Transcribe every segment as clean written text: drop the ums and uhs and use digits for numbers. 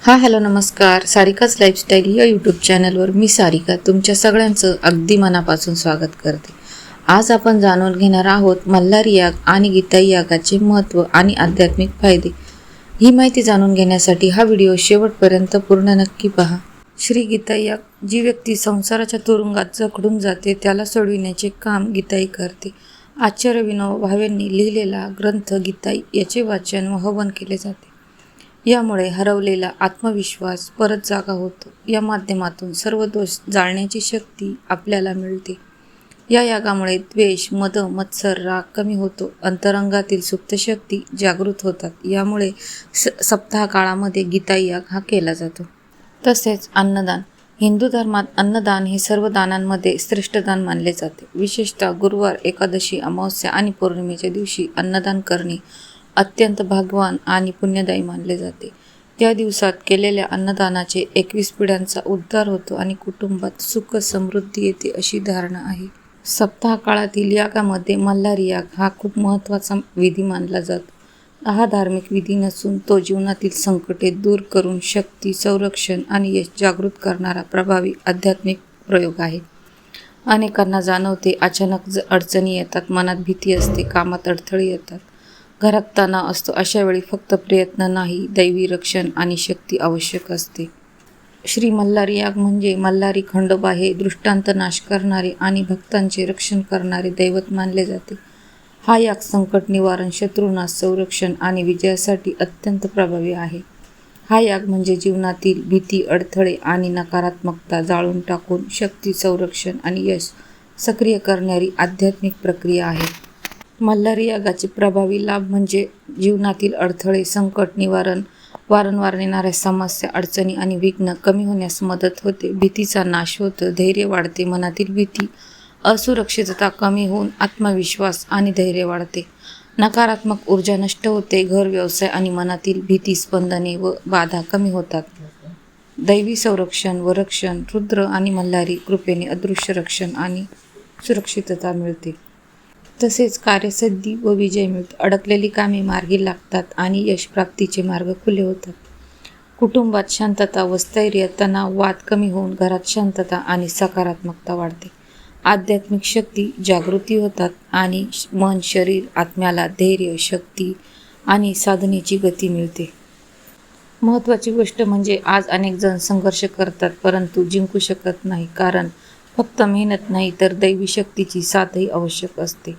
Hello नमस्कार. सारिकाच lifestyle या YouTube चॅनलवर मी सारिका तुमच्या सगळ्यांचं अगदी मनापासून स्वागत करते. आज आपण जाणून घेणार आहोत मल्हारी याग आणि गीताई यागाचे महत्त्व आणि आध्यात्मिक फायदे. ही माहिती जाणून घेण्यासाठी हा व्हिडिओ शेवटपर्यंत पूर्ण नक्की पहा. श्री गीताई याग. जी व्यक्ती संसाराच्या तुरुंगात जखडून जाते त्याला सोडविण्याचे काम गीताई करते. आचार्य विनोबा भावेंनी लिहिलेला ग्रंथ गीताई याचे वाचन व हवन केले जाते. यामुळे हरवलेला आत्मविश्वास परत जागा होतो. या माध्यमातून सर्व दोष जाळण्याची शक्ती आपल्याला मिळते. या यागामुळे द्वेष, मद, मत्सर, राग कमी होतो. अंतरंगातील सुप्त शक्ती जागृत होतात. यामुळे सप्ताह काळामध्ये गीताई याग हा केला जातो. तसेच अन्नदान. हिंदू धर्मात अन्नदान हे सर्व दानांमध्ये श्रेष्ठ दान मानले जाते. विशेषतः गुरुवार, एकादशी, अमावस्या आणि पौर्णिमेच्या दिवशी अन्नदान करणे अत्यंत भाग्यवान आणि पुण्यदायी मानले जाते. या दिवसात केलेल्या अन्नदानाचे 21 पिढ्यांचा उद्धार होतो आणि कुटुंबात सुख समृद्धी येते अशी धारणा आहे. सप्ताह काळातील यागामध्ये मल्हारी याग हा खूप महत्त्वाचा विधी मानला जातो. हा धार्मिक विधी नसून तो जीवनातील संकटे दूर करून शक्ती, संरक्षण आणि यश जागृत करणारा प्रभावी आध्यात्मिक प्रयोग आहे. अनेकांना जाणवते अचानक अडचणी येतात, मनात भीती असते, कामात अडथळे येतात, घरात तणाव असतो. अशा वेळी फक्त प्रयत्न नाही, दैवी रक्षण आणि शक्ती आवश्यक असते. श्री मल्हारी याग म्हणजे मल्हारी खंडोबा हे दृष्टांत नाश करणारे आणि भक्तांचे रक्षण करणारे दैवत मानले जाते. हा याग संकट निवारण, शत्रुनाश, संरक्षण आणि विजयासाठी अत्यंत प्रभावी आहे. हा याग म्हणजे जीवनातील भीती, अडथळे आणि नकारात्मकता जाळून टाकून शक्ती, संरक्षण आणि यश सक्रिय करणारी आध्यात्मिक प्रक्रिया आहे. मल्हारी यागाचे प्रभावी लाभ म्हणजे जीवनातील अडथळे, संकट निवारण, वारंवार येणाऱ्या समस्या, अडचणी आणि विघ्न कमी होण्यास मदत होते. भीतीचा नाश होतो, धैर्य वाढते, मनातील भीती, असुरक्षितता कमी होऊन आत्मविश्वास आणि धैर्य वाढते. नकारात्मक ऊर्जा नष्ट होते, घर, व्यवसाय आणि मनातील भीती, स्पंदने व बाधा कमी होतात. दैवी संरक्षण व रक्षण. रुद्र आणि मल्हारी कृपेने अदृश्य रक्षण आणि सुरक्षितता मिळते. तसेच कार्यसिद्धी व विजय मिळतो. अडकलेली कामे मार्गी लागतात आणि यशप्राप्तीचे मार्ग खुले होतात. कुटुंबात शांतता व स्थैर्य, तणाव, वाद कमी होऊन घरात शांतता आणि सकारात्मकता वाढते. आध्यात्मिक शक्ती जागृती होतात आणि मन, शरीर, आत्म्याला धैर्य, शक्ती आणि साधनेची गती मिळते. महत्त्वाची गोष्ट म्हणजे आज अनेक जण संघर्ष करतात परंतु जिंकू शकत नाही, कारण फक्त मेहनत नाही तर दैवी शक्तीची साथही आवश्यक असते.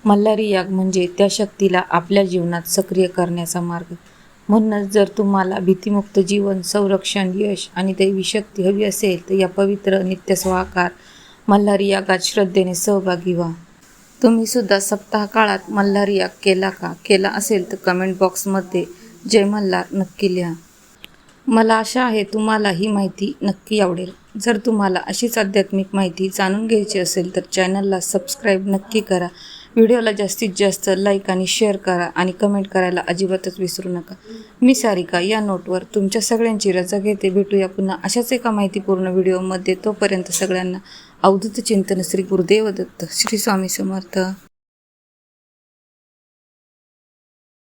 मल्हारी याग म्हणजे त्या शक्तीला आपल्या जीवनात सक्रिय करण्याचा मार्ग. म्हणूनच जर तुम्हाला भीतीमुक्त जीवन, संरक्षण, यश आणि दैवी शक्ती हवी असेल तर या पवित्र नित्य स्वाकार मल्हारी यागात श्रद्धेने सहभागी व्हा. तुम्ही सुद्धा सप्ताह काळात मल्हारी याग केला का? केला असेल तर कमेंट बॉक्समध्ये जय मल्हार नक्की लिहा. मला आशा आहे तुम्हाला ही माहिती नक्की आवडेल. जर तुम्हाला अशीच आध्यात्मिक माहिती जाणून घ्यायची असेल तर चॅनलला सबस्क्राईब नक्की करा. व्हिडिओला जास्तीत जास्त लाईक आणि शेअर करा आणि कमेंट करायला अजिबातच विसरू नका. मी सारिका या नोटवर तुमच्या सगळ्यांची रजा घेते. भेटूया पुन्हा अशाच एका माहितीपूर्ण व्हिडिओमध्ये. तोपर्यंत सगळ्यांना अवधूत चिंतन. श्री गुरुदेव दत्त. श्री स्वामी समर्थ.